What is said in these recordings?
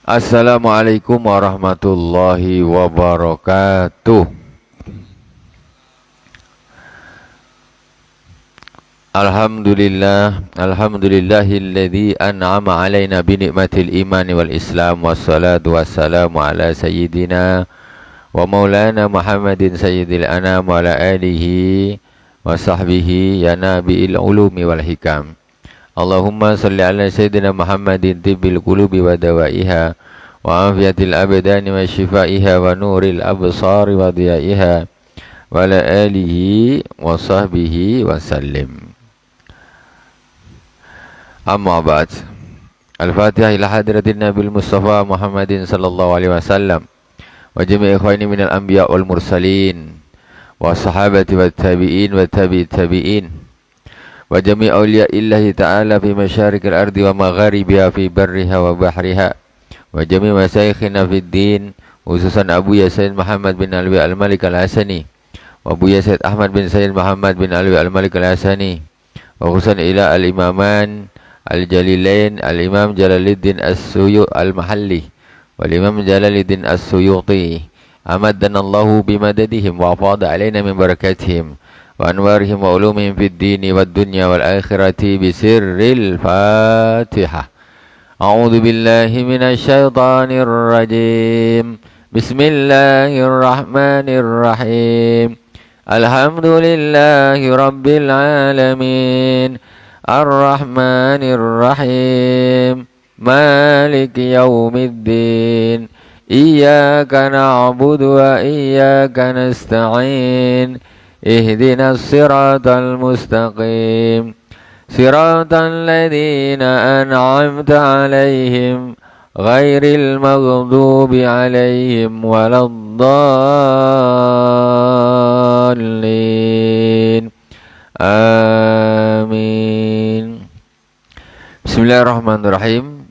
Assalamualaikum warahmatullahi wabarakatuh. Alhamdulillahilladzi an'ama alaina bi ni'matil imani wal islam wassalatu wassalamu ala sayyidina wa maulana Muhammadin sayyidil anam wa ala alihi wa sahbihi ya nabiil ulumi wal hikam. Allahumma salli ala sayyidina Muhammadin tibbil qulubi wa dawaiha wa afiyatil abdani wa shifaiha wa nuril absari wa diyaiha wa ala alihi wa sahbihi wa sallim. Amma ba'd. Al-Fatihah ila hadratin Nabil Mustafa Muhammadin sallallahu alaihi wasallam wa jami'i ikhwani minal anbiya wal mursalin wa sahabati wa tabi'in wa tabi'it tabi'in wa jami' awliya illahi ta'ala fi masyarikil ardi wa magharibiha fi barriha wa bahriha wa jami' masyayikhina fid din khususan Abu Yasin Muhammad bin Alwi al-Malik al-Hasani wa Abu Yasin Ahmad bin Sayyid Muhammad bin Alwi al-Malik al-Hasani wa khususan ila al-imaman al-jalilain al-imam Jalaluddin as-Suyuti al-Mahalli wal imam Jalaluddin as-Suyuti amaddanallahu bimadadihim wa afada alaina min barakatihim wa anwarihim wa ulumihim fid dini wad dunya wal akhirati bisirril Fatihah. A'udzu billahi minasy syaithanir rajim. Bismillahirrahmanirrahim. Alhamdulillahi rabbil alamin. Ar-rahmanir rahim. Maliki yaumiddin. Iyyaka na'budu wa iyyaka nasta'in. اهدنا الصراط المستقيم صراط الذين أنعمت عليهم غير المغضوب عليهم ولا الضالين آمين. Bismillahirrahmanirrahim.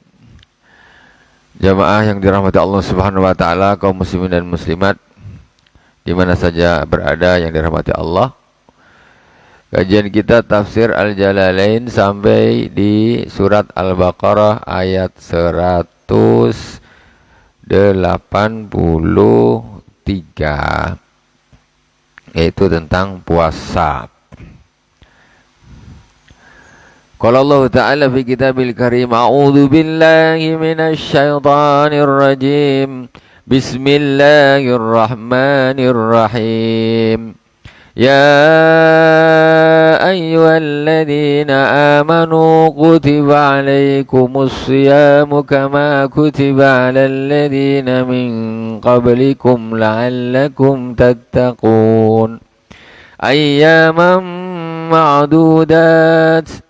Jamaah yang dirahmati Allah Subhanahu wa taala, kaum muslimin dan muslimat di mana saja berada yang dirahmati Allah. Kajian kita tafsir Al-Jalalain sampai di surat Al-Baqarah ayat 183, yaitu tentang puasa. Qala Allah Ta'ala fi kitabil karim, a'udzu billahi minasy syaithanir rajim. Bismillahirrahmanirrahim. Ya ayyuhalladzina amanu kutiba alaikumus siyamu kama kutiba alal ladzina min qablikum la'allakum tattaqun. Ayyaman ma'dudat.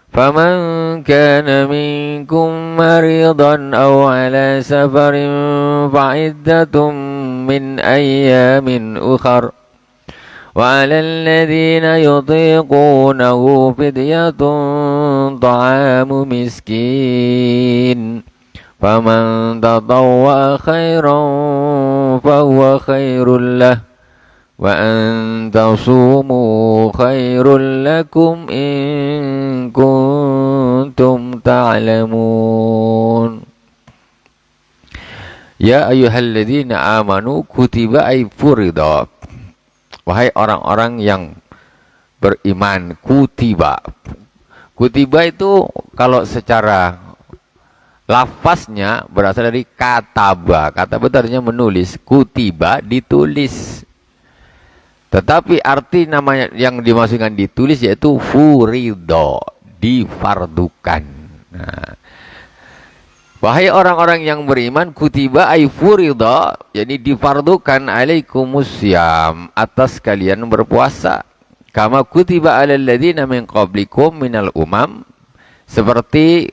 فمن كان منكم مريضا أو على سفر فعدة من أيام أخر وعلى الذين يطيقونه فدية طعام مسكين فمن تطوع خيرا فهو خير له وأن تصوموا خير لكم إن كنتم تعلمون. Ya ayyuhalladzina amanu kutiba ay furida. Wahai orang-orang yang beriman, kutiba. Kutiba itu kalau secara lafaznya berasal dari kataba. Kataba itu artinya menulis, kutiba ditulis. Tetapi arti namanya yang dimaksudkan ditulis yaitu furido, difardukan. Nah, wahai orang-orang yang beriman, kutiba ay furido, jadi difardukan alaikumusiyam, atas kalian berpuasa. Kama kutiba alal ladzina min qablikum minal umam, seperti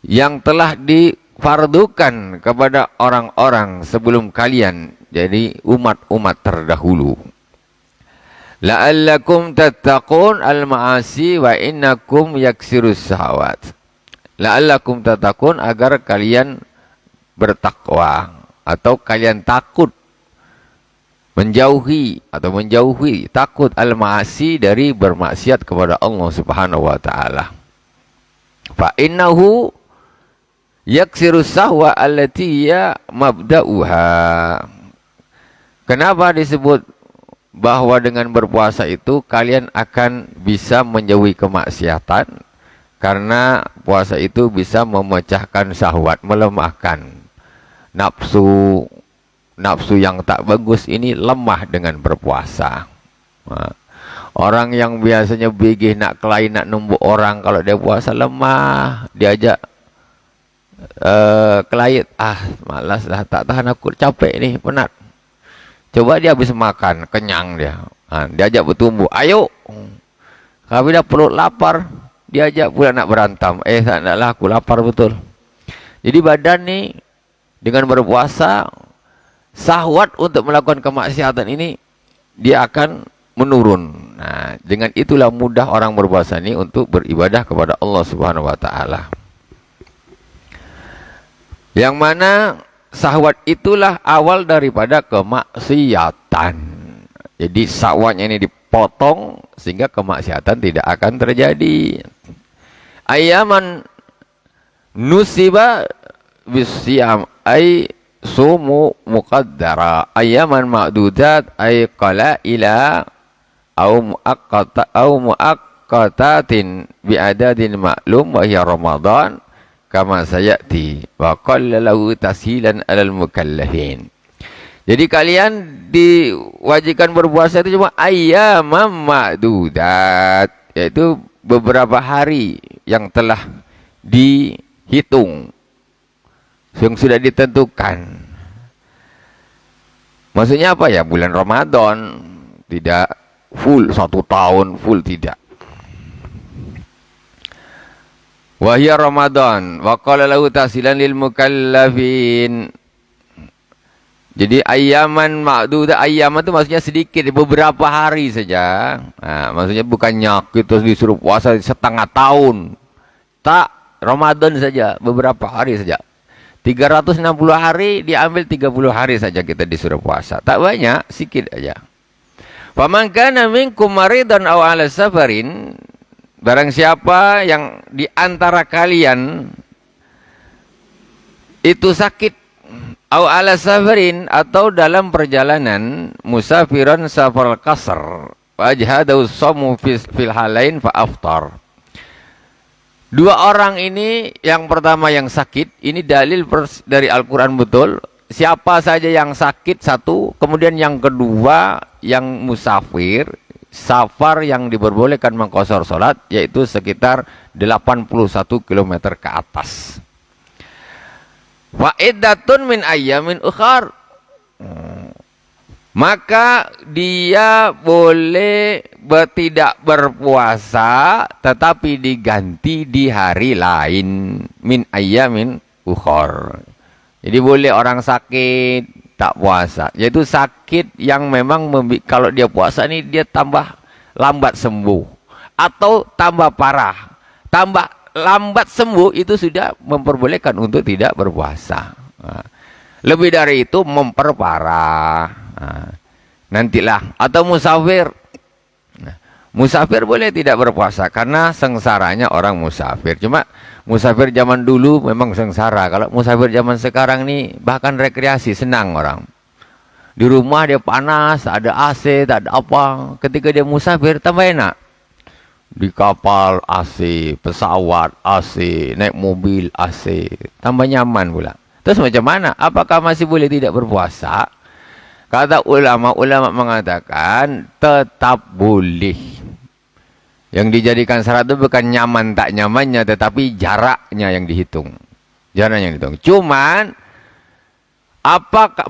yang telah difardukan kepada orang-orang sebelum kalian, jadi umat-umat terdahulu. La'allakum tattaqun al-ma'asi wa innakum yaksirus syahawat. La'allakum tattaqun, agar kalian bertakwa atau kalian takut menjauhi takut al-ma'asi, dari bermaksiat kepada Allah Subhanahu wa taala. Fa innahu, yaksiru sahwa allati ya mabda'uha. Kenapa disebut bahwa dengan berpuasa itu kalian akan bisa menjauhi kemaksiatan? Karena puasa itu bisa memecahkan syahwat, melemahkan nafsu. Nafsu yang tak bagus ini lemah dengan berpuasa. Orang yang biasanya bigih nak kelahi, nak numbuk orang, kalau dia puasa lemah, diajak kelahi, malas dah, tak tahan aku, capek nih, penat. Coba dia habis makan, kenyang dia, diajak bertumbuh, ayo. Tapi dah perut lapar, diajak pula nak berantam, tak naklah, aku lapar betul. Jadi badan nih dengan berpuasa, syahwat untuk melakukan kemaksiatan ini dia akan menurun. Nah, dengan itulah mudah orang berpuasa ini untuk beribadah kepada Allah Subhanahu wa taala. Yang mana syahwat itulah awal daripada kemaksiatan. Jadi syahwatnya ini dipotong sehingga kemaksiatan tidak akan terjadi. Ayaman nusiba bisyam ay sumu muqaddara, ayaman ma'dudat ay qalaila au muaqqatatin bi adadin ma'lum wa hiya Ramadan kama sayati wa qallalahu tashilan alal mukallafin. Jadi kalian diwajibkan berpuasa itu cuma ayaman ma'dudat, yaitu beberapa hari yang telah dihitung, yang sudah ditentukan. Maksudnya apa ya? Bulan Ramadan, tidak full 1 tahun full, tidak. Wahia Ramadan wa qala lahu tahsilan lil mukallafin. Jadi ayaman ma'dudah, ayaman itu maksudnya sedikit, beberapa hari saja. Nah, maksudnya bukannya kita disuruh puasa setengah tahun. Tak, Ramadan saja, beberapa hari saja. 360 hari diambil 30 hari saja kita disuruh puasa. Tak banyak, sikit aja. Faman kana minkum maridan aw ala safarin, barang siapa yang di antara kalian itu sakit, aw ala safarin, atau dalam perjalanan, musafiran safar qasr, wajhadu shamu fil halain fa aftar. Dua orang ini, yang pertama yang sakit, ini dalil dari Al-Quran betul. Siapa saja yang sakit, satu. Kemudian yang kedua, yang musafir, safar yang diperbolehkan mengqashar salat, yaitu sekitar 81 km ke atas. Wa iddatun min ayyamin ukhar. Maka dia boleh tidak berpuasa tetapi diganti di hari lain, min ayyamin ukhar. Jadi boleh orang sakit tak puasa, yaitu sakit yang memang kalau dia puasa ini dia tambah lambat sembuh atau tambah parah. Tambah lambat sembuh itu sudah memperbolehkan untuk tidak berpuasa. Lebih dari itu memperparah. Nantilah. Atau musafir. Musafir boleh tidak berpuasa karena sengsaranya orang musafir. Cuma musafir zaman dulu memang sengsara. Kalau musafir zaman sekarang ini bahkan rekreasi, senang orang. Di rumah dia panas, ada AC, tak ada apa. Ketika dia musafir tambah enak. Di kapal AC, pesawat AC, naik mobil AC, tambah nyaman pula. Terus macam mana? Apakah masih boleh tidak berpuasa? Kata ulama mengatakan tetap boleh. Yang dijadikan syarat itu bukan nyaman tak nyamannya, tetapi jaraknya yang dihitung. Jaraknya yang dihitung. Cuman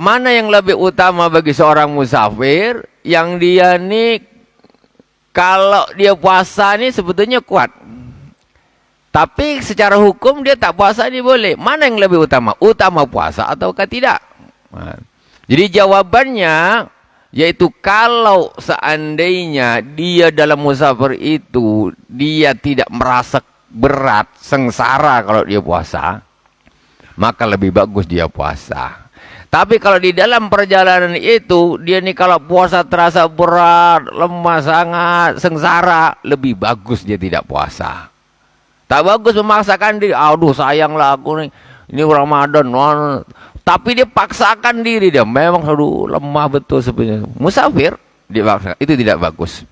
mana yang lebih utama bagi seorang musafir? Yang dia nih kalau dia puasa nih sebetulnya kuat. Tapi secara hukum dia tak puasa ini boleh. Mana yang lebih utama? Utama puasa ataukah tidak? Jadi jawabannya yaitu kalau seandainya dia dalam musafir itu dia tidak merasa berat, sengsara kalau dia puasa, maka lebih bagus dia puasa. Tapi kalau di dalam perjalanan itu dia nih kalau puasa terasa berat, lemah sangat, sengsara, lebih bagus dia tidak puasa. Tak bagus memaksakan diri, aduh sayanglah aku nih ini Ramadan, tapi dia paksakan diri dia. Memang aduh lemah betul sebenarnya. Musafir dipaksa, itu tidak bagus.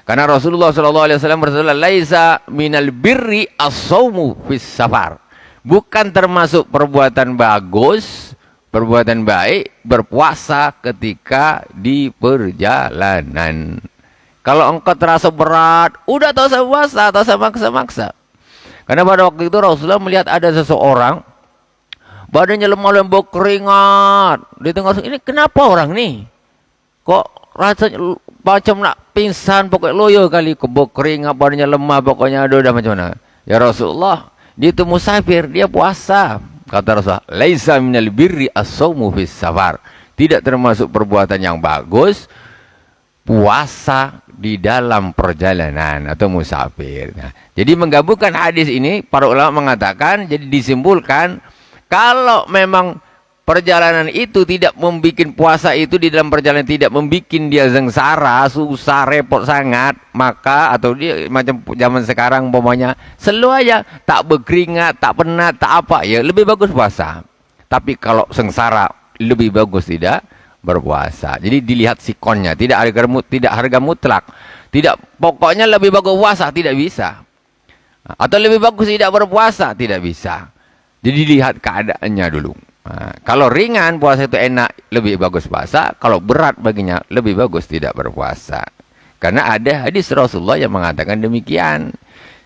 Karena Rasulullah SAW bersabda, laisa minal birri as-saumu fis safar. Bukan termasuk perbuatan bagus, perbuatan baik berpuasa ketika di perjalanan. Kalau engkau terasa berat, udah tak usah puasa, tak usah maksa-maksa. Karena pada waktu itu Rasulullah melihat ada seseorang badannya lemah lembut keringat. Di tengah ini kenapa orang nih? Kok rasanya macam nak pingsan, pokoknya loyo kali, kebok keringat, badannya lemah, pokoknya aduh udah macam mana. Ya Rasulullah, dia itu musafir, dia puasa. Kata Rasulullah, laisa minal birri as-saumu fis safar. Tidak termasuk perbuatan yang bagus puasa di dalam perjalanan atau musafir. Nah, jadi menggabungkan hadis ini, para ulama mengatakan, jadi disimpulkan, kalau memang perjalanan itu tidak membuat puasa itu di dalam perjalanan tidak membuat dia sengsara, susah, repot sangat, maka atau dia macam zaman sekarang umpamanya selalu aja tak berkeringat, tak penat, tak apa, ya lebih bagus puasa. Tapi kalau sengsara lebih bagus tidak berpuasa. Jadi dilihat sikonnya, tidak harga mutlak. Tidak pokoknya lebih bagus puasa, tidak bisa. Atau lebih bagus tidak berpuasa, tidak bisa. Jadi lihat keadaannya dulu. Nah, kalau ringan puasa itu enak, lebih bagus puasa. Kalau berat baginya, lebih bagus tidak berpuasa. Karena ada hadis Rasulullah yang mengatakan demikian.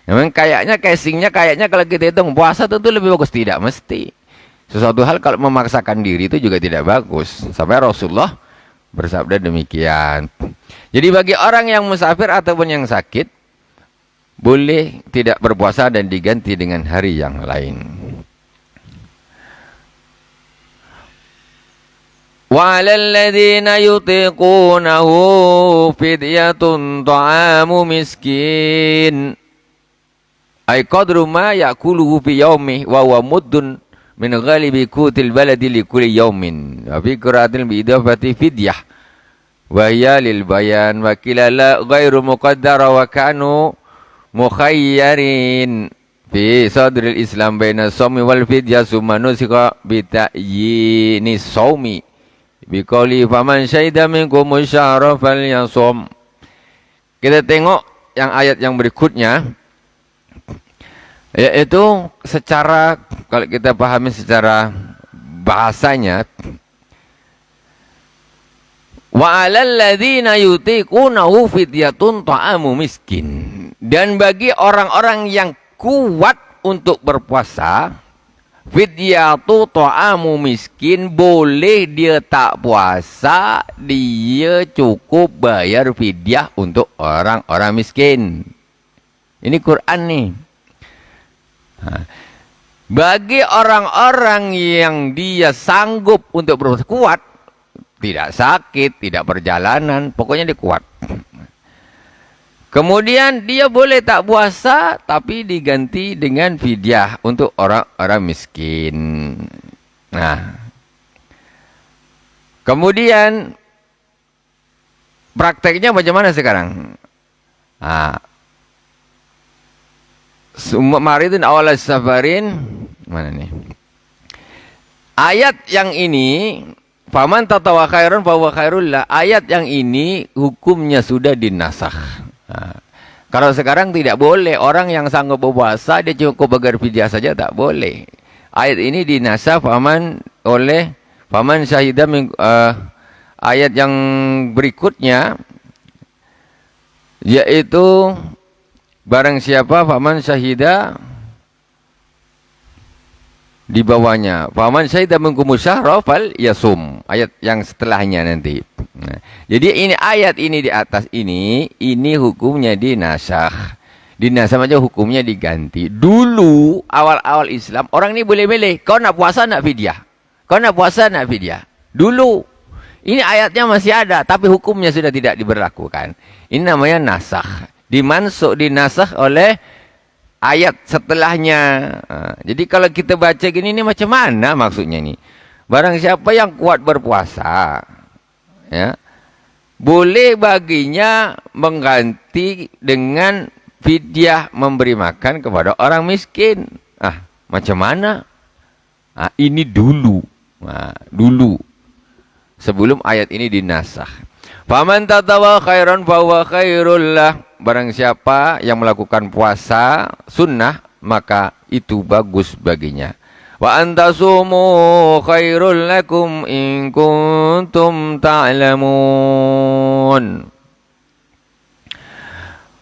Memang kayaknya casingnya kayaknya kalau kita hitung puasa tentu lebih bagus, tidak mesti. Sesuatu hal kalau memaksakan diri itu juga tidak bagus. Sampai Rasulullah bersabda demikian. Jadi bagi orang yang musafir ataupun yang sakit, boleh tidak berpuasa dan diganti dengan hari yang lain. Wa 'alal ladzina yutiqunahu fidyatun ta'amu miskin. Ay qadru ma ya'kuluhu fi yaumih wa huwa muddun min ghalibi kutil baladi li kulli yaumin. Wa fi qira'atil bi idafati fidyah wa hiya lil bayan wa kilala ghairu muqaddara wa kanu mukhayyarin fi sadril islam baina shaumi wal fidyah summa nusika bi ta'yini shaumi bi qouli faman syahida minkum syahra falyasum. Kita tengok yang ayat yang berikutnya, yaitu secara, kalau kita pahami secara bahasanya, wa 'alal ladzina yutiqunahu fidyatun ta'amu miskin. Dan bagi orang-orang yang kuat untuk berpuasa, fidyatu ta'amu miskin, boleh dia tak puasa, dia cukup bayar fidyah untuk orang-orang miskin. Ini Quran nih. Bagi orang-orang yang dia sanggup untuk berpuasa, kuat, tidak sakit, tidak perjalanan, pokoknya dia kuat. Kemudian dia boleh tak puasa, tapi diganti dengan fidyah untuk orang-orang miskin. Nah, kemudian prakteknya bagaimana sekarang? Maridun awalas safarin, mana nih? Ayat yang ini, faman tatawa khairun fahuwa khairul lah. Ayat yang ini hukumnya sudah dinasakh. Nah, kalau sekarang tidak boleh, orang yang sanggup berpuasa dia cukup bayar fidyah saja, tak boleh. Ayat ini dinasakh oleh faman syahidah ayat yang berikutnya, yaitu barang siapa faman syahida di bawahnya, faman syahida minkum syahra fal yasum, ayat yang setelahnya nanti. Nah, jadi ini ayat ini di atas ini hukumnya dinasakh. Dinasakh aja hukumnya diganti. Dulu awal-awal Islam orang ini boleh milih, kau nak puasa nak fidyah. Kau nak puasa nak fidyah. Dulu ini ayatnya masih ada tapi hukumnya sudah tidak diberlakukan. Ini namanya nasakh. Dinasakh oleh ayat setelahnya. Jadi kalau kita baca gini, ini macam mana maksudnya ini? Barang siapa yang kuat berpuasa, ya, boleh baginya mengganti dengan fidyah memberi makan kepada orang miskin. Macam mana? Nah, ini dulu. Nah, dulu. Sebelum ayat ini dinasakh. Faman tatawa khairan fahuwa khairul lah. Barang siapa yang melakukan puasa sunnah, maka itu bagus baginya. Wa antasumu khairul lakum in kuntum ta'lamun.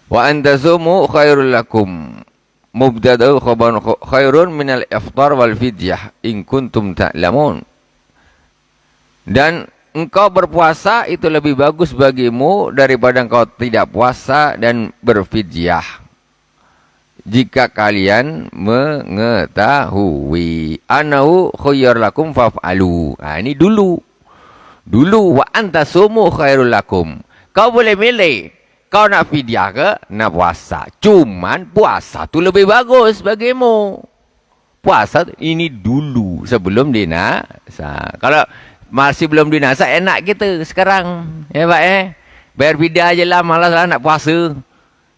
Wa antasumu khairul lakum. Mubtada'u khabarun khairun minal iftar wal fidyah in kuntum ta'lamun. Dan engkau berpuasa itu lebih bagus bagimu daripada engkau tidak puasa dan berfidyah. Jika kalian mengetahui anahu khayyar lakum faf'alu. Nah, ini dulu. Dulu wa antasumu khairul lakum. Kau boleh milih. Kau nak fidyah ke nak puasa. Cuman puasa tu lebih bagus bagimu. Puasa ini dulu sebelum dinasa. Kalau masih belum dinasa, enak kita sekarang. Ya Pak bayar fidyah je lah, malas lah nak puasa.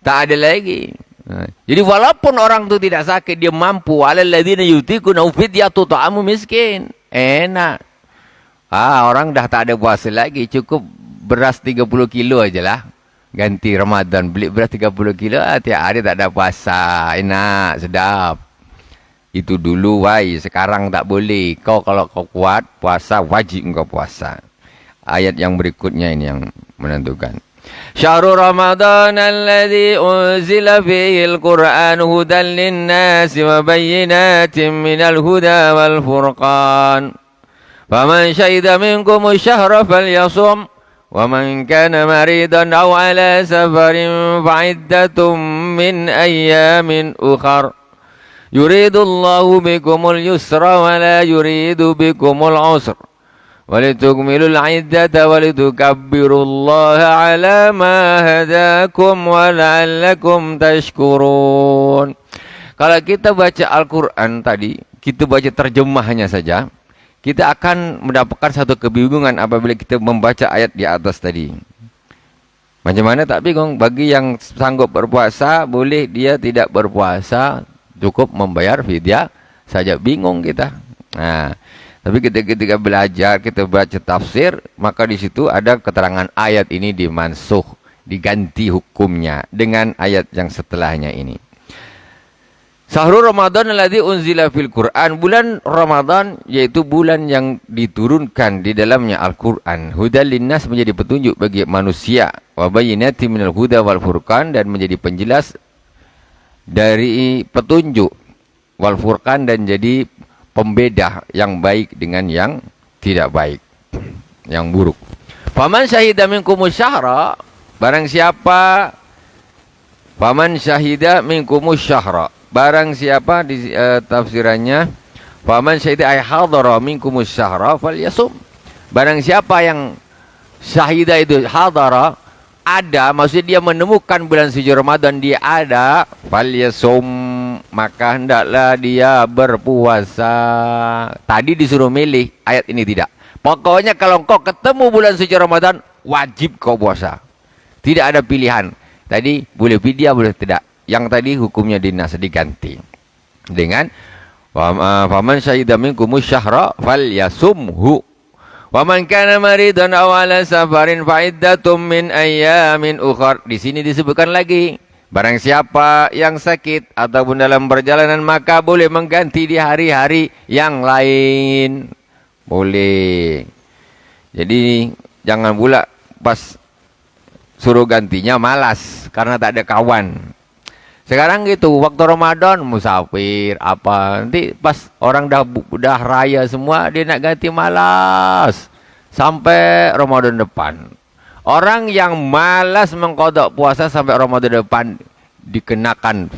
Tak ada lagi. Jadi walaupun orang tu tidak sakit, dia mampu. Alalladzina yutiquna fidyatu ta'amu miskin. Enak. Orang dah tak ada puasa lagi. Cukup beras 30 kilo aja lah. Ganti Ramadan. Beli beras 30 kilo, tiap hari tak ada puasa. Enak, sedap. Itu dulu wai, sekarang tak boleh. Kau kalau kau kuat puasa, wajib engkau puasa. Ayat yang berikutnya ini yang menentukan. Syahrul Ramadan alladzi unzila fihi al-Qur'an hudan lin-nasi wa bayyinatin minal huda wal furqan. Faman syahida minkum asy-syahra falyasum wa man kana maridan aw ala safarin fa'iddatum min ayyamin ukhra. Yuridullahu bikumul yusra wa la yuridu bikumul usra. Walitukmilul iddata walitukabbirullaha ala ma hadakum wa la'allakum tashkurun. Kalau kita baca Al-Quran tadi, kita baca terjemahnya saja, kita akan mendapatkan satu kebingungan apabila kita membaca ayat di atas tadi. Macam mana tak bingung? Bagi yang sanggup berpuasa, boleh dia tidak berpuasa, cukup membayar fidyah saja. Bingung kita. Nah, tapi ketika belajar, kita baca tafsir, maka di situ ada keterangan ayat ini dimansuh, diganti hukumnya dengan ayat yang setelahnya ini. Syahrul Ramadan alladzi unzila fil Qur'an, bulan Ramadan yaitu bulan yang diturunkan di dalamnya Al-Qur'an. Hudal linnas, menjadi petunjuk bagi manusia, wa bayyinatin minal huda wal furqan, dan menjadi penjelas dari petunjuk, wal furqan, dan jadi pembeda yang baik dengan yang tidak baik, yang buruk. Faman syahida minkumus syahra, barang siapa, faman syahida minkumus syahra, barang siapa di tafsirannya, faman syahida ay hadara minkumus syahra falyasum, barang siapa yang syahida itu hadara, ada, maksudnya dia menemukan bulan suci Ramadan, dia ada, falyasum, maka hendaklah dia berpuasa. Tadi disuruh milih, ayat ini tidak. Pokoknya kalau kau ketemu bulan suci Ramadan, wajib kau puasa. Tidak ada pilihan. Tadi boleh fidyah, boleh tidak. Yang tadi hukumnya dinas, diganti dengan faman syahida minkumus syahra falyasumhu. Wa man kana maridan aw ala safarin fa iddatum min ayyamin ukhra. Di sini disebutkan lagi, barang siapa yang sakit ataupun dalam perjalanan, maka boleh mengganti di hari-hari yang lain. Boleh. Jadi jangan pula pas suruh gantinya malas karena tak ada kawan. Sekarang gitu, waktu Ramadan musafir apa, nanti pas orang dah raya semua, dia nak ganti malas sampai Ramadan depan. Orang yang malas mengqadha puasa sampai Ramadan depan dikenakan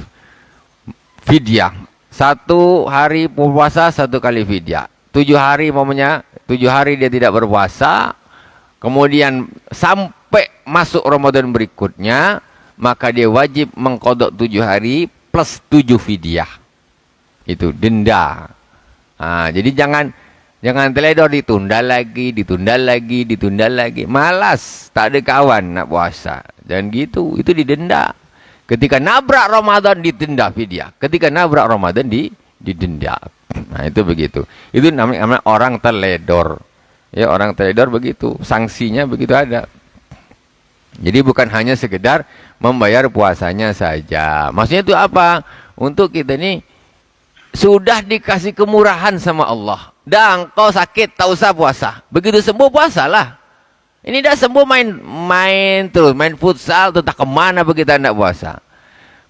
fidyah. 1 hari puasa 1 kali fidyah. 7 hari momennya, 7 hari dia tidak berpuasa, kemudian sampai masuk Ramadan berikutnya, maka dia wajib mengqadha 7 hari plus 7 fidyah. Itu denda. Jadi jangan teledor, ditunda lagi. Malas, tak ada kawan nak puasa. Jangan gitu, itu didenda. Ketika nabrak Ramadan, didenda fidyah. Ketika nabrak Ramadan, didenda. Nah, itu begitu. Itu namanya orang teledor. Ya, orang teledor begitu. Sanksinya begitu ada. Jadi bukan hanya sekedar membayar puasanya saja. Maksudnya itu apa? Untuk kita ini sudah dikasih kemurahan sama Allah. Dan kau sakit, tak usah puasa. Begitu sembuh, puasalah. Ini dah sembuh main terus, main futsal, tuh tak kemana begitu anda puasa.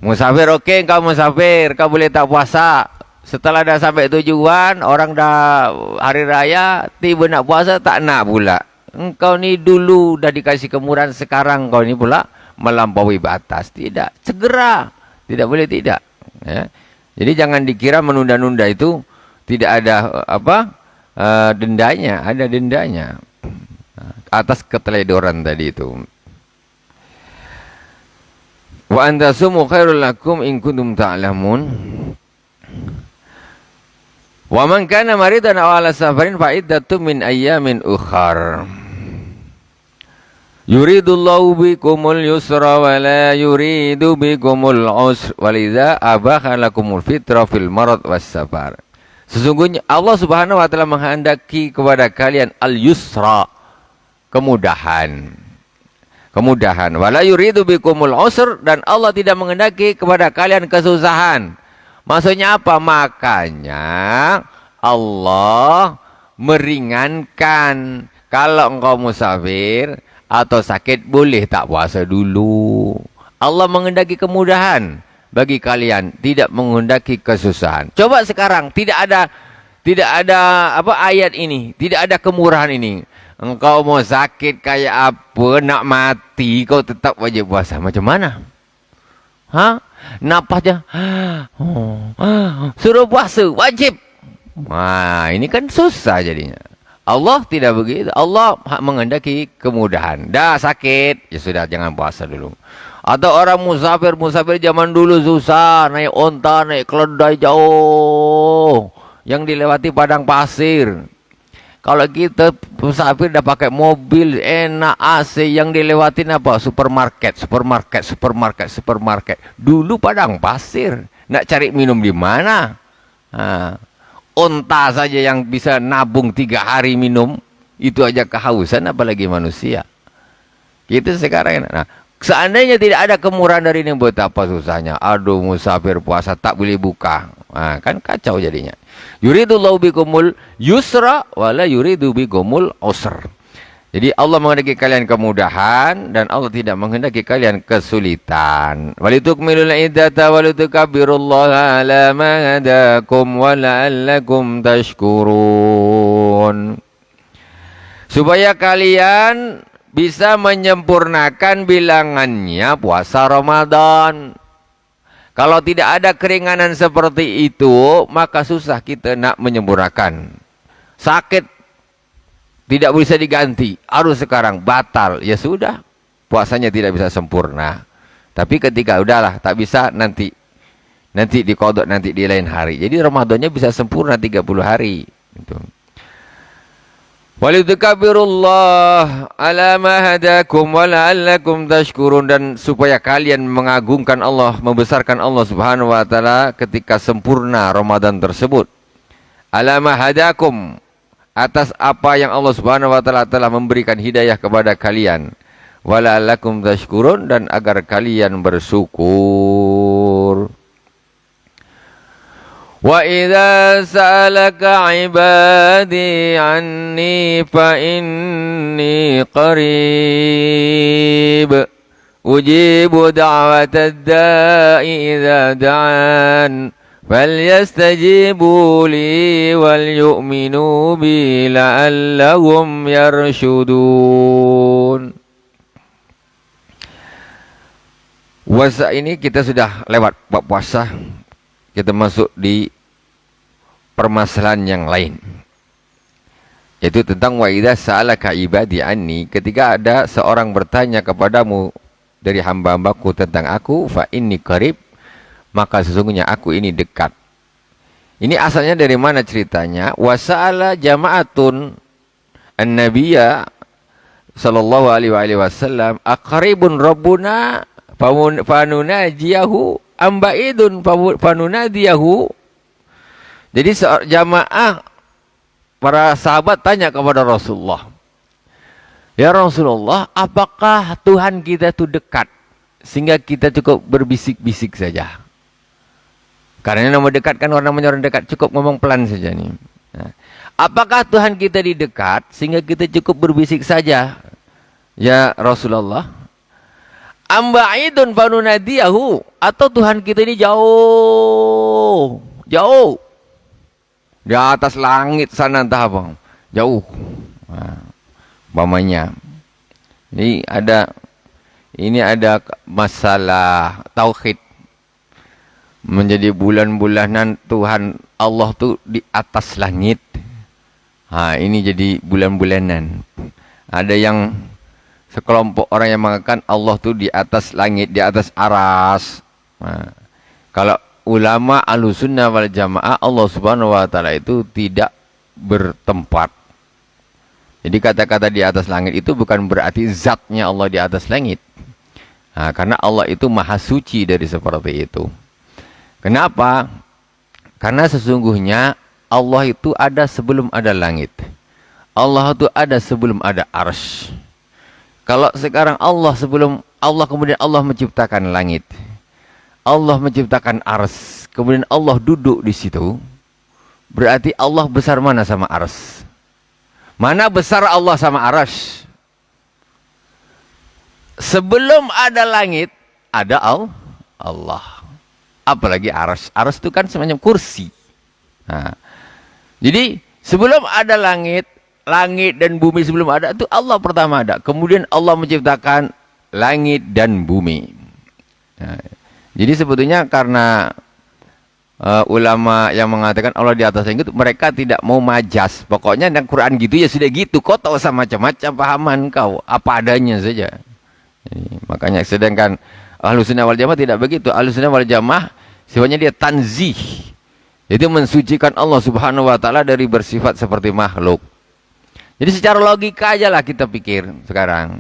Musafir oke, kau musafir, kau boleh tak puasa. Setelah dah sampai tujuan, orang dah hari raya, tiba nak puasa, tak nak pula. Engkau ni dulu dah dikasih kemurahan, sekarang kau ni pula melampaui batas. Tidak, segera. Tidak boleh tidak. Ya. Jadi jangan dikira menunda-nunda itu tidak ada dendanya, ada dendanya. Atas keteledoran tadi itu. Wa antasumu khairul lakum in kuntum ta'lamun. Wa man kana maridan aw ala safarin fa iddatun min ayyamin ukhar. Yuridullahu bikumul yusra wa la yuridu bikumul usra walidza abaha lakumul fitra fil marad was safar. Sesungguhnya Allah Subhanahu wa taala menghendaki kepada kalian al-yusra, kemudahan. Kemudahan. Wala yuridu bikumul usr, dan Allah tidak menghendaki kepada kalian kesusahan. Maksudnya apa? Makanya Allah meringankan. Kalau engkau musafir atau sakit boleh tak puasa dulu. Allah menghendaki kemudahan bagi kalian, tidak menghendaki kesusahan. Coba sekarang tidak ada ayat ini, tidak ada kemurahan ini. Engkau mau sakit kayak apa, nak mati, kau tetap wajib puasa. Macam mana? Hah? Napasnya suruh puasa, wajib. Wah, ini kan susah jadinya. Allah tidak begitu. Allah menghendaki kemudahan. Dah sakit, ya sudah, jangan puasa dulu. Atau orang musafir zaman dulu susah, naik onta, naik keledai jauh, yang dilewati padang pasir. Kalau kita musafir dah pakai mobil enak, AC, yang dilewatin apa? Supermarket. Dulu padang pasir, nak cari minum di mana? Onta saja yang bisa nabung 3 hari minum, itu aja kehausan, apalagi manusia. Kita sekarang, seandainya tidak ada kemurahan dari ini, buat apa susahnya? Aduh, musafir puasa tak boleh buka. Kan kacau jadinya. Yuridullahu bikumul yusra wala yuridu bikumul usr. Jadi Allah menghendaki kalian kemudahan dan Allah tidak menghendaki kalian kesulitan. Walitukmilul iddata walitukabbirullaha ala ma hadakum wa la'allakum tashkurun. Supaya kalian bisa menyempurnakan bilangannya puasa Ramadan. Kalau tidak ada keringanan seperti itu, maka susah kita nak menyempurnakan. Sakit tidak bisa diganti, harus sekarang batal, ya sudah, puasanya tidak bisa sempurna. Tapi ketika udahlah tak bisa, nanti dikodok, nanti di lain hari. Jadi Ramadannya bisa sempurna 30 hari. Gitu. Walitukabirullah ala ma hadakum wa la'allakum tashkurun, dan supaya kalian mengagungkan Allah, membesarkan Allah Subhanahu wa taala ketika sempurna Ramadan tersebut. Ala ma hadakum, atas apa yang Allah Subhanahu wa taala telah memberikan hidayah kepada kalian. Wa la'allakum tashkurun, dan agar kalian bersyukur. Wa idza sa'alaka 'ibadi 'anni fa inni qarib ujibu da'watad da'i idza da'an falyastajibu li wal yu'minu bi la'allahum yarshudun. Puasa ini kita sudah lewat bab puasa. Kita masuk di permasalahan yang lain, yaitu tentang wa idza sa'alaka ibadi anni, ketika ada seorang bertanya kepadamu dari hamba-hambaku tentang aku, fa inni qarib, maka sesungguhnya aku ini dekat. Ini asalnya dari mana ceritanya? Wa sa'ala jama'atun an-nabiyya sallallahu alaihi wasallam aqribun rabbuna fanunajiyahu ambaidun fanunadiyahu. Jadi jamaah para sahabat tanya kepada Rasulullah, ya Rasulullah, apakah Tuhan kita itu dekat sehingga kita cukup berbisik-bisik saja? Karena nama dekat kan namanya orang dekat, cukup ngomong pelan saja nih. Nah, apakah Tuhan kita di dekat sehingga kita cukup berbisik saja? Ya Rasulullah, amba'idun fanunadiyahu, atau Tuhan kita ini jauh, jauh di atas langit sana, entah apa, jauh. Nah, umpamanya ini ada masalah tauhid, menjadi bulan-bulanan Tuhan Allah tuh di atas langit. Ini jadi bulan-bulanan. Ada yang sekelompok orang yang mengatakan Allah tuh di atas langit, di atas aras. Kalau ulama Ahlussunnah wal Jamaah, Allah Subhanahu wa taala itu tidak bertempat. Jadi kata-kata di atas langit itu bukan berarti zatnya Allah di atas langit. Karena Allah itu maha suci dari seperti itu. Kenapa? Karena sesungguhnya Allah itu ada sebelum ada langit. Allah itu ada sebelum ada arsy. Kalau sekarang Allah kemudian Allah menciptakan langit, Allah menciptakan arsy, kemudian Allah duduk di situ, berarti Allah besar mana sama arsy? Mana besar Allah sama arsy? Sebelum ada langit, ada Allah. Apalagi arsy. Arsy itu kan semacam kursi. Jadi sebelum ada langit dan bumi sebelum ada itu Allah pertama ada. Kemudian Allah menciptakan langit dan bumi. Jadi sebetulnya karena ulama yang mengatakan Allah di atas langit, mereka tidak mau majas. Pokoknya dan Quran gitu ya sudah gitu. Kau tahu sama macam-macam pahaman kau, apa adanya saja. Jadi, makanya sedangkan Ahlussunnah wal Jamaah tidak begitu. Ahlussunnah wal Jamaah sifatnya dia tanzih. Itu mensucikan Allah Subhanahu wa taala dari bersifat seperti makhluk. Jadi secara logika aja lah kita pikir sekarang.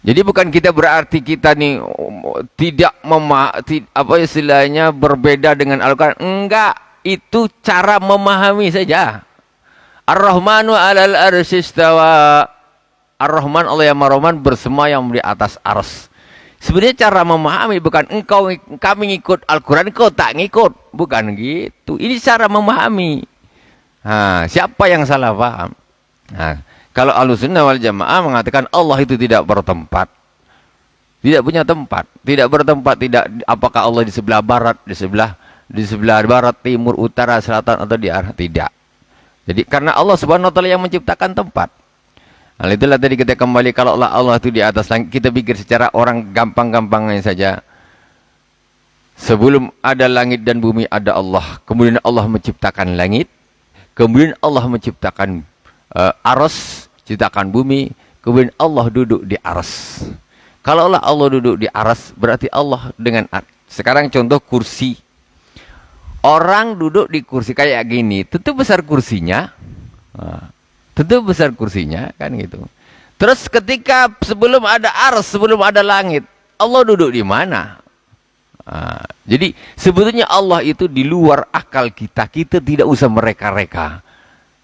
Jadi bukan kita berarti kita nih tidak apa istilahnya berbeda dengan Al-Quran. Enggak, itu cara memahami saja. Ar-Rahmanu 'alal arsy istawa. Ar-Rahman, Allah yang Mar-Rahman bersemayam di atas arsy. Sebenarnya cara memahami bukan kami ngikut Al-Quran, kau tak ngikut, bukan gitu. Ini cara memahami. Siapa yang salah paham? Kalau Ahlussunnah wal Jamaah mengatakan Allah itu tidak bertempat, tidak punya tempat, tidak bertempat, tidak. Apakah Allah di sebelah barat, di sebelah barat, timur, utara, selatan, atau di arah? Tidak. Jadi karena Allah Subhanahu wa taala yang menciptakan tempat. Hal itulah tadi kita kembali, kalau Allah itu di atas langit, kita pikir secara orang gampang-gampangnya saja. Sebelum ada langit dan bumi ada Allah, kemudian Allah menciptakan langit, kemudian Allah menciptakan arsy, ciptakan bumi, kemudian Allah duduk di arsy. Kalau Allah duduk di arsy, berarti Allah dengan sekarang contoh kursi. Orang duduk di kursi kayak gini, tentu besar kursinya. Tentu besar kursinya kan gitu. Terus ketika sebelum ada arsy, sebelum ada langit, Allah duduk di mana? Jadi sebetulnya Allah itu di luar akal kita. Kita tidak usah mereka-reka.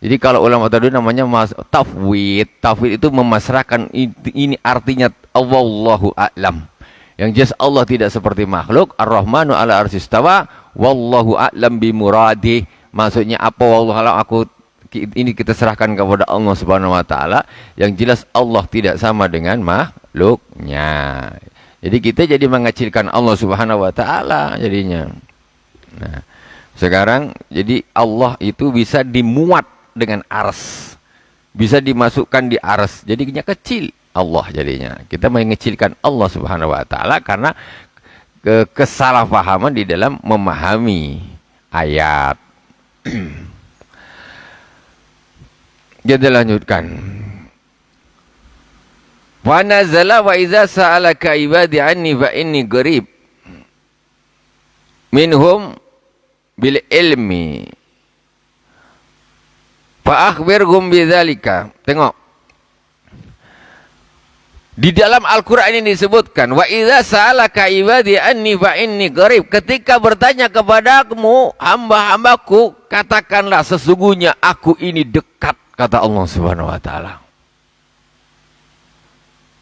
Jadi kalau ulama tadi namanya tafwid. Tafwid itu memasrahkan, ini artinya Allahu a'lam. Yang jelas Allah tidak seperti makhluk. Ar-Rahmanu 'ala arsy istawa, wallahu a'lam bimuradih. Maksudnya apa? Wallahu a'lam, ini kita serahkan kepada Allah Subhanahu wa taala. Yang jelas Allah tidak sama dengan makhluknya. Jadi kita jadi mengecilkan Allah Subhanahu wa taala jadinya. Nah, sekarang jadi Allah itu bisa dimuat dengan arsy. Bisa dimasukkan di arsy. Jadinya kecil Allah jadinya. Kita mengecilkan Allah Subhanahu wa taala karena kesalahpahaman di dalam memahami ayat. Kita lanjutkan. Wa nazala wa iza sa'alaka ibadi anni fa inni qarib minhum bil ilmi fa akhbirhum bidzalika. Tengok. Di dalam Al-Quran ini disebutkan, wa idza sa'alaka ibadi anni fa inni qarib. Ketika bertanya kepadamu hamba-hambaku, katakanlah sesungguhnya aku ini dekat, kata Allah Subhanahu wa taala.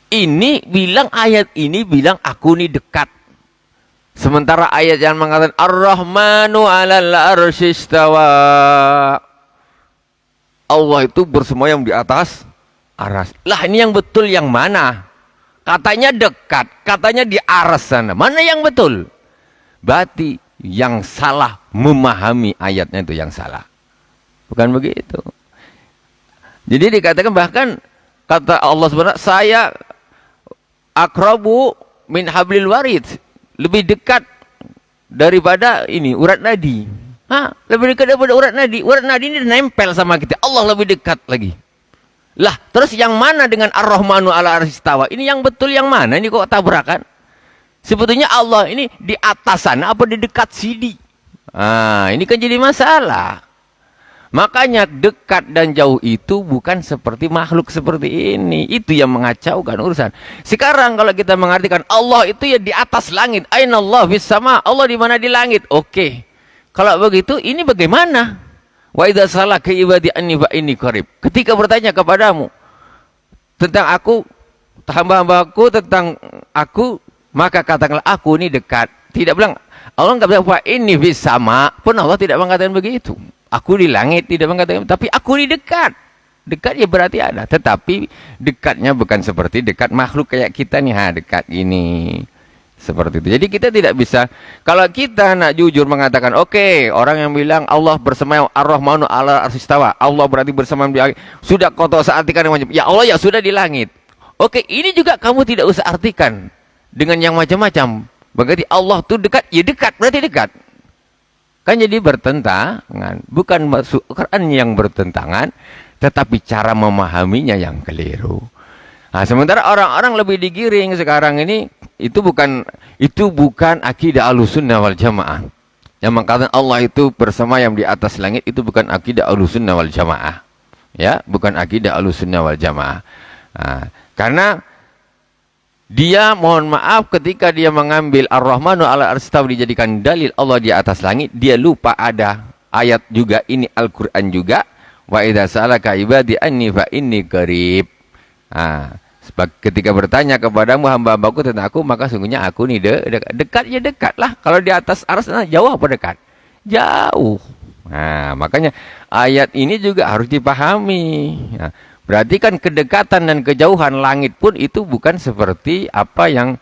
Ini bilang, ayat ini bilang aku ini dekat. Sementara ayat yang mengatakan Ar-Rahmanu 'alal arsy istawa. Allah itu bersemayam di atas aras. Lah ini yang betul yang mana? Katanya dekat, katanya di aras sana. Mana yang betul? Berarti yang salah memahami ayatnya itu yang salah. Bukan begitu. Jadi dikatakan bahkan kata Allah Subhanahu saya akrabu min hablil warid, lebih dekat daripada ini urat nadi. Lebih dekat daripada urat nadi. Urat nadi ini nempel sama kita. Allah lebih dekat lagi. Lah, terus yang mana dengan Ar-Rahmanu 'ala arsy istawa? Ini yang betul yang mana? Ini kok tabrakan? Sebetulnya Allah ini di atas sana apa di dekat sini? Ini kan jadi masalah. Makanya dekat dan jauh itu bukan seperti makhluk seperti ini. Itu yang mengacaukan urusan. Sekarang kalau kita mengartikan Allah itu ya di atas langit. Aina Allah fis sama. Allah di mana? Di langit. Oke. Kalau begitu ini bagaimana? Wa idza salaka ibadi anni fa inni qarib. Ketika bertanya kepadamu tentang aku, hamba-hambaku tentang aku, maka katakanlah aku ini dekat. Tidak bilang Allah enggak bilang fa inni fis sama, pun Allah tidak mengatakan begitu. Aku di langit tidak mengatakan, tapi aku ini dekat. Dekat ya berarti ada, tetapi dekatnya bukan seperti dekat makhluk kayak kita nih, dekat ini. Seperti itu. Jadi kita tidak bisa, kalau kita nak jujur mengatakan, oke, orang yang bilang Allah bersemayam Ar-Rahmanu 'ala arsy istawa, Allah berarti bersemayam di langit. Sudah kau tahu artikan yang macam, ya Allah ya sudah di langit. Oke, ini juga kamu tidak usah artikan dengan yang macam-macam. Berarti Allah itu dekat, ya dekat, berarti dekat. Kan jadi bertentangan, bukan masuk Quran yang bertentangan, tetapi cara memahaminya yang keliru. Sementara orang-orang lebih digiring sekarang ini, itu bukan akidah Ahlussunnah wal Jamaah. Yang mengatakan Allah itu bersemayam di atas langit, itu bukan akidah Ahlussunnah wal Jamaah. Ya, bukan akidah Ahlussunnah wal Jamaah. Karena dia, mohon maaf, ketika dia mengambil Ar-Rahmanu 'ala arsy istawa dijadikan dalil Allah di atas langit, dia lupa ada ayat juga, ini Al-Qur'an juga, wa idza sa'alaka ibadi anni fa inni qarib. Ketika bertanya kepadamu hamba-hambaku tentang aku, maka sungguhnya aku nih dekat ya dekat lah. Kalau di atas aras jauh apa dekat? Jauh. Makanya ayat ini juga harus dipahami. Berarti kan kedekatan dan kejauhan langit pun itu bukan seperti apa yang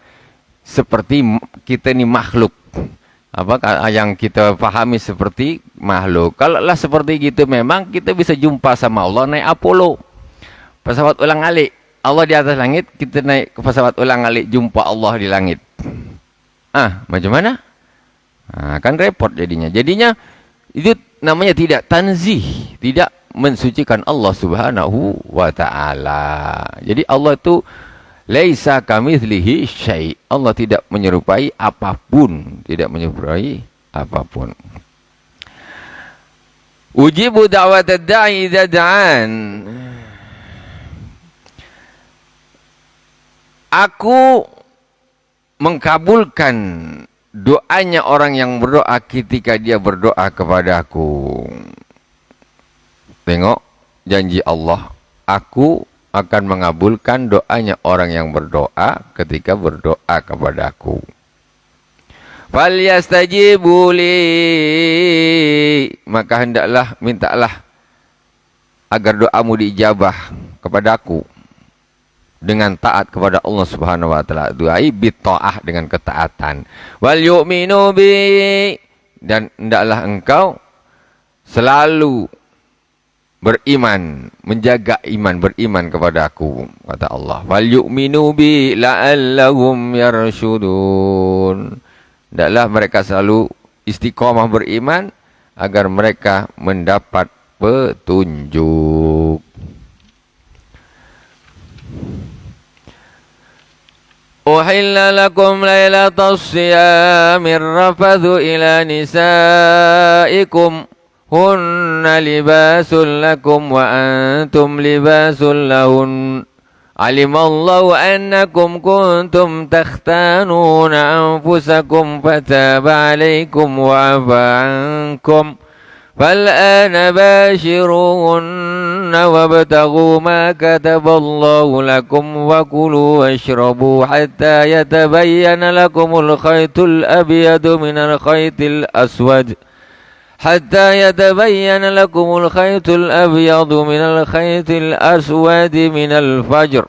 seperti kita ini makhluk. Apa yang kita pahami seperti makhluk. Kalau lah seperti gitu memang kita bisa jumpa sama Allah naik Apollo. Pesawat ulang-alik. Allah di atas langit, kita naik ke pesawat ulang-alik jumpa Allah di langit. Macam mana? Kan repot jadinya. Jadinya itu namanya tidak tanzih, tidak mensucikan Allah Subhanahu wa taala. Jadi Allah itu laisa kamitslihi syai'. Allah tidak menyerupai apapun, tidak menyerupai apapun. Ujibu da'watad da'i idza da'an. Aku mengkabulkan doanya orang yang berdoa ketika dia berdoa kepadaku. Tengok janji Allah, aku akan mengabulkan doanya orang yang berdoa ketika berdoa kepadaku. Falyastajibu li, maka hendaklah mintalah agar doamu diijabah kepadaku dengan taat kepada Allah Subhanahu wa taala. Duai bitta'ah, dengan ketaatan. Wal yu'minu bi, dan hendaklah engkau selalu beriman, menjaga iman, beriman kepada aku, kata Allah. Wal yu'minu bi la'allahum yarshudun. Hendaklah mereka selalu istiqomah beriman agar mereka mendapat petunjuk. Uhilla lakum lailatas siyamir rafathu ila nisaikum hunna libasul lakum wa antum libasul lahun. Alimallahu annakum kuntum takhtanuna anfusakum fataba alaikum wa afa ankum. فالآن باشروهن وابتغوا ما كتب الله لكم وكلوا واشربوا حتى يتبين لكم الخيط الأبيض من الخيط الأسود من الخيط الأسود من الفجر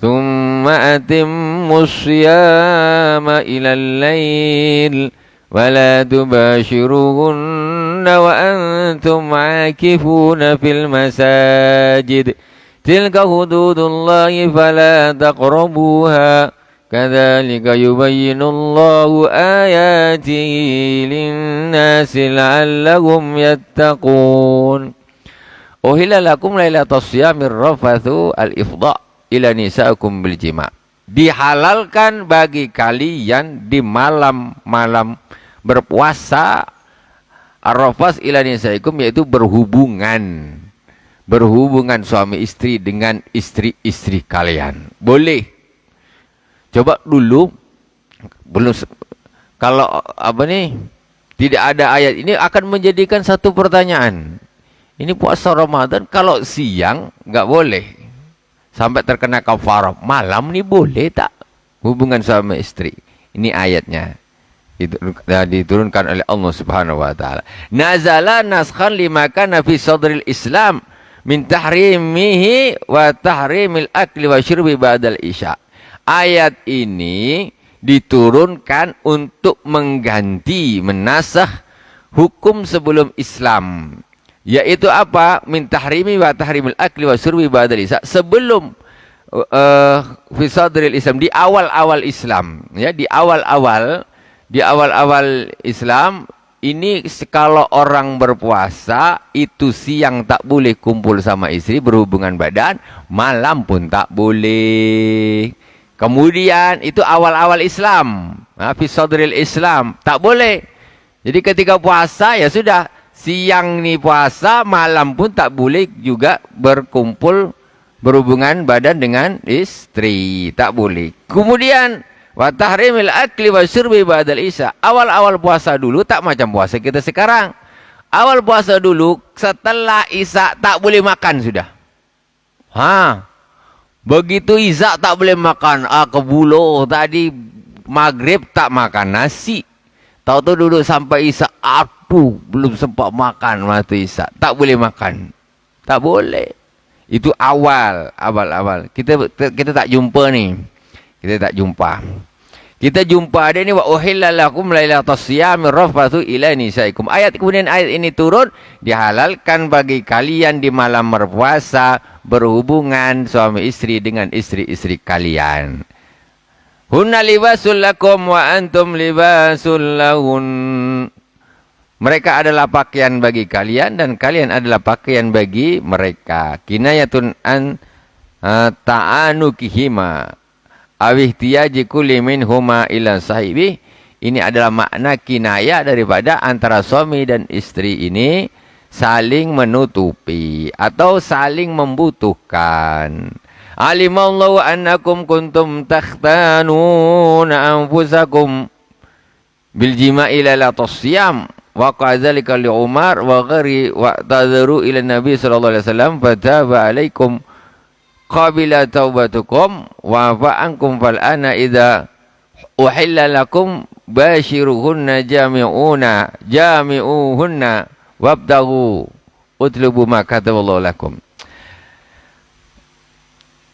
ثم أتموا الصيام إلى الليل ولا تباشروهن وأنتم عاكفون في المساجد تلك حدود الله فلا تقربوها كذلك يبين الله آياته للناس لعلهم يتقون أحل لكم ليلة الصيام الرفث الإفضاء إلى نسائكم بالجماع. Dihalalkan bagi kalian di malam-malam berpuasa arrafas ila nisaikum, yaitu berhubungan suami istri dengan istri-istri kalian. Boleh. Coba dulu belum, kalau tidak ada ayat ini akan menjadikan satu pertanyaan. Ini puasa Ramadan kalau siang nggak boleh sampai terkena kafarah, malam nih boleh tak hubungan suami istri? Ini ayatnya itu diturunkan oleh Allah Subhanahu wa taala. Nazala naskhan lima kana fi sadril Islam min tahrimihi wa tahrimil akli wa syurbi ba'dal isya. Ayat ini diturunkan untuk mengganti, menasakh hukum sebelum Islam. Yaitu apa? Min tahrimi wa tahrimil akli wa syurbi ba'dal isya. Sebelum fi sadril Islam, di awal-awal Islam, ya, di awal-awal Islam ini, kalau orang berpuasa itu siang tak boleh kumpul sama istri berhubungan badan, malam pun tak boleh. Kemudian itu awal-awal Islam, fi sadril Islam tak boleh. Jadi ketika puasa ya sudah, siang nih puasa, malam pun tak boleh juga berkumpul berhubungan badan dengan istri, tak boleh. Kemudian wa tahrimil akli wa syurbi ba'dal isya. Awal-awal puasa dulu tak macam puasa kita sekarang. Awal puasa dulu setelah isya tak boleh makan sudah. Begitu isya tak boleh makan. Kebulo tadi maghrib tak makan nasi. Tahu-tahu duduk sampai isya, belum sempat makan waktu isya. Tak boleh makan. Tak boleh. Itu awal. Kita tak jumpa nih. Kita jumpa ada ni, wa uhilla lakum lailatas siyamir rafathu ila nisaikum. Kemudian ayat ini turun, dihalalkan bagi kalian di malam berpuasa berhubungan suami istri dengan istri-istri kalian. Hunna libasul lakum wa antum libasul lahun. Mereka adalah pakaian bagi kalian dan kalian adalah pakaian bagi mereka. Kinayatun an ta'anukihima awihtiyaji kulli minhuma ila sahibi. Ini adalah makna kinayah daripada antara suami dan istri ini saling menutupi atau saling membutuhkan. Alimallahu annakum kuntum takhtanuna anfusakum bil jima'i lailatas siyam wa qadzalika li Umar wa ghairi wa tadharu ila Nabi sallallahu alaihi wasallam fataba alaikum qabila taubatukum wa fa'ankum fal ana idza uhilla lakum bashiruhunna jami'uhunna wabtaghu utlubu ma kataballahu lakum.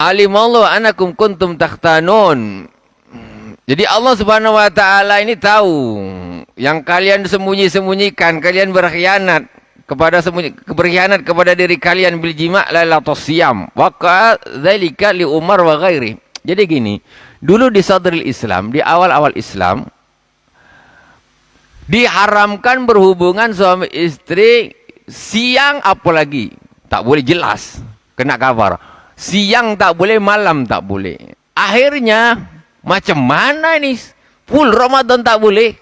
Alimallahu annakum kuntum takhtanun. Jadi Allah Subhanahu wa taala ini tahu yang kalian sembunyi-sembunyikan, kalian berkhianat kepada diri kalian bil jima' lailatus siyam. Wa dzalika li Umar wa ghairi. Jadi gini, dulu di sadril Islam, di awal-awal Islam diharamkan berhubungan suami istri siang, apalagi tak boleh, jelas kena kafarah. Siang tak boleh, malam tak boleh. Akhirnya macam mana ini? Full Ramadan tak boleh.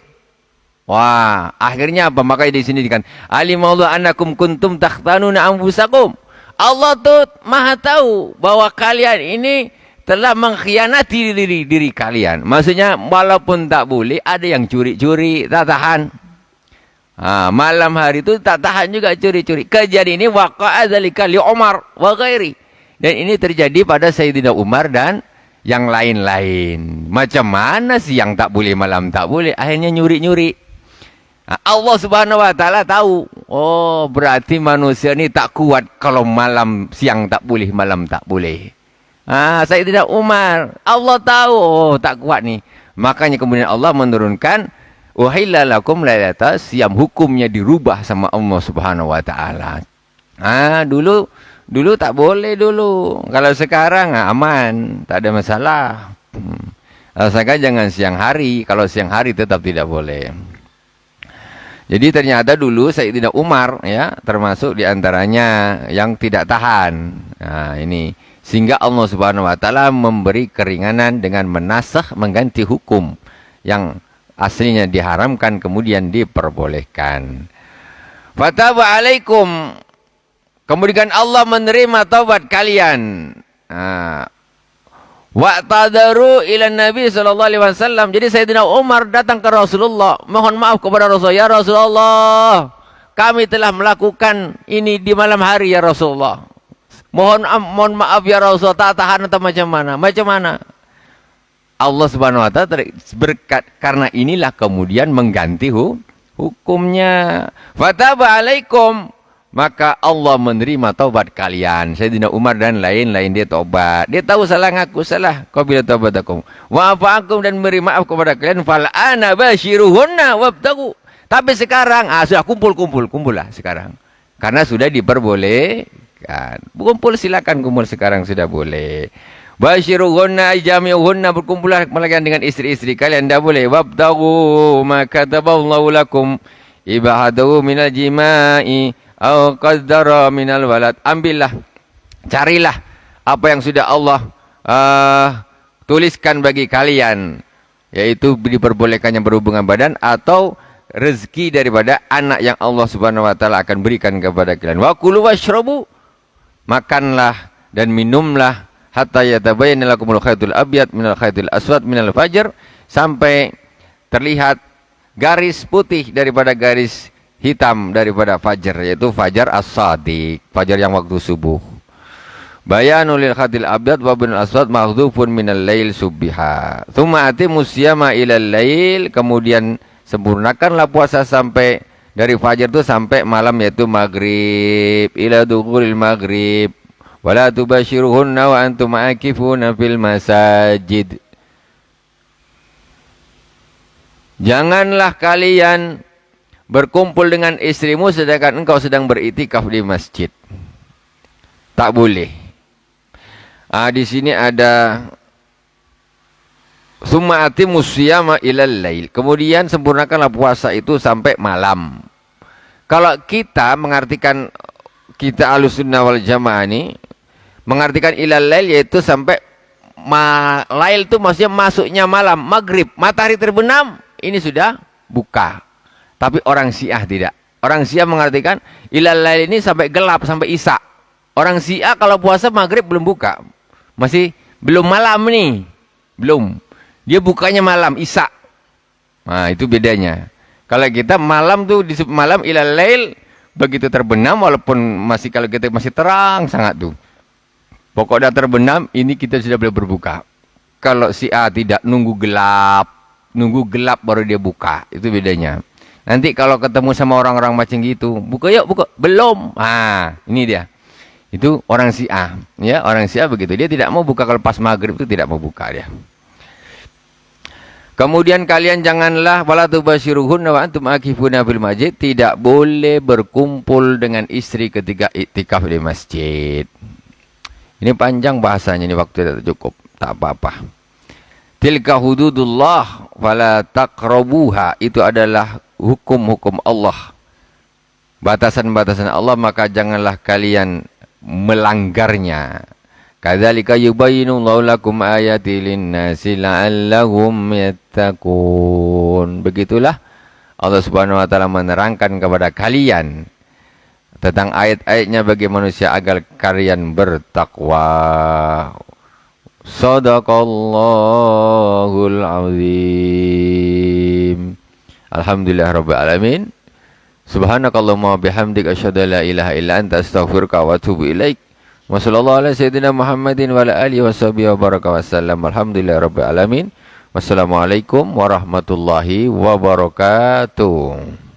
Wah, akhirnya apa? Makanya di sini kan alimallahu annakum kuntum takhtanuna anfusakum. Allah tuh maha tahu bahwa kalian ini telah mengkhianati diri kalian. Maksudnya walaupun tak boleh, ada yang curi-curi, tak tahan. Malam hari itu tak tahan juga curi-curi. Kejadian ini waqa'a dzalika li Umar wa ghairi. Dan ini terjadi pada Sayyidina Umar dan yang lain-lain. Macam mana siang tak boleh, malam tak boleh, akhirnya nyuri-nyuri. Allah Subhanahu wa taala tahu. Oh, berarti manusia ni tak kuat kalau siang tak boleh, malam tak boleh. Sayyidina Umar, Allah tahu, oh tak kuat ni. Makanya kemudian Allah menurunkan uhilla lakum lailata siyam, hukumnya dirubah sama Allah Subhanahu wa taala. Dulu tak boleh dulu. Kalau sekarang aman, tak ada masalah. Asalkan jangan siang hari. Kalau siang hari tetap tidak boleh. Jadi ternyata dulu Sayyidina Umar ya termasuk diantaranya yang tidak tahan. Ini sehingga Allah Subhanahu wa taala memberi keringanan dengan menasakh, mengganti hukum yang aslinya diharamkan kemudian diperbolehkan. Fataba alaikum, kemudian Allah menerima taubat kalian. Wa'tadaru ila Nabi sallallahu alaihi wasallam. Jadi Sayyidina Umar datang ke Rasulullah, mohon maaf kepada Rasulullah, ya Rasulullah, kami telah melakukan ini di malam hari ya Rasulullah. Mohon maaf ya Rasulullah, tak tahan atau macam mana? Macam mana? Allah Subhanahu wa taala berkat karena inilah kemudian mengganti hukumnya. Fataba alaikum, maka Allah menerima taubat kalian. Sayyidina Umar dan lain-lain dia taubat. Dia tahu salah, ngaku salah. Qabila taubatakum wa afa'akum, dan beri maaf kepada kalian. Fal ana basyiruhunna wabtagu. Tapi sekarang sudah kumpul lah sekarang. Karena sudah diperbolehkan. Kumpul silakan kumpul sekarang sudah boleh. Basyiruhunna jami'uhunna, berkumpullah kalian dengan istri-istri kalian, dah boleh. Wabtagu ma kataballahu lakum ibahadu minal jima'i au qaddara minal walad. Ambillah, carilah apa yang sudah Allah tuliskan bagi kalian, yaitu diperbolehkannya berhubungan badan atau rezeki daripada anak yang Allah Subhanahu wa taala akan berikan kepada kalian. Wa kulu washrabu, makanlah dan minumlah hatta yatabayyana lakumul khaytul abyad minal khaytil aswad minal fajr, sampai terlihat garis putih daripada garis hitam daripada fajar, yaitu fajar as-sadiq, fajar yang waktu subuh. Bayanul lil khadil abyad wa binul aswad maghdhufun minal lail subbiha. Tsumma atimus siyama ilal lail, kemudian sempurnakanlah puasa sampai dari fajar itu sampai malam, yaitu maghrib, ila dukhulil maghrib. Wala tubashiruhunna wa antum aakifuna fil masajid. Janganlah kalian berkumpul dengan istrimu sedangkan engkau sedang beriktikaf di masjid. Tak boleh. Di sini ada summa atimus siyama ilal lail. Kemudian sempurnakanlah puasa itu sampai malam. Kalau kita mengartikan, kita Ahlussunnah wal Jamaah ini mengartikan ilal lail, yaitu sampai lail itu maksudnya masuknya malam, maghrib, matahari terbenam, ini sudah buka. Tapi orang Syiah tidak. Orang Syiah mengartikan ilal lail ini sampai gelap, sampai isya. Orang Syiah kalau puasa maghrib belum buka, masih belum malam nih, belum. Dia bukanya malam, isya. Nah itu bedanya. Kalau kita malam tuh disebut malam ilal lail, begitu terbenam, walaupun masih, kalau kita masih terang sangat tuh, pokoknya terbenam, ini kita sudah boleh berbuka. Kalau Syiah tidak, nunggu gelap baru dia buka. Itu bedanya. Nanti kalau ketemu sama orang-orang macam gitu, buka yuk, buka. Belum. Ini dia. Itu orang Syiah. Ya, orang Syiah begitu. Dia tidak mau buka kalau pas maghrib itu tidak mau buka dia. Kemudian kalian janganlah wala tubashiruhunna wa antum akifuna fil masjid, tidak boleh berkumpul dengan istri ketika iktikaf di masjid. Ini panjang bahasanya, ini waktu tidak cukup, tak apa-apa. Tilka hududullah fala taqrabuha, itu adalah hukum-hukum Allah, batasan-batasan Allah, maka janganlah kalian melanggarnya. Kadzalika yubayyinullahu lakum ayati lin-nasi la'allahum yattaqun. Begitulah Allah Subhanahu wa taala menerangkan kepada kalian tentang ayat-ayatnya bagi manusia agar kalian bertakwa. Shadaqallahul azim. Alhamdulillahirabbil alamin. Subhanakallahumma bihamdika asyhadu an la ilaha illa anta astaghfiruka wa atubu ilaik. Wa sallallahu ala sayyidina Muhammadin wa ala alihi washabihi wa baraka wasallam. Alhamdulillahirabbil alamin. Wassalamualaikum warahmatullahi wabarakatuh.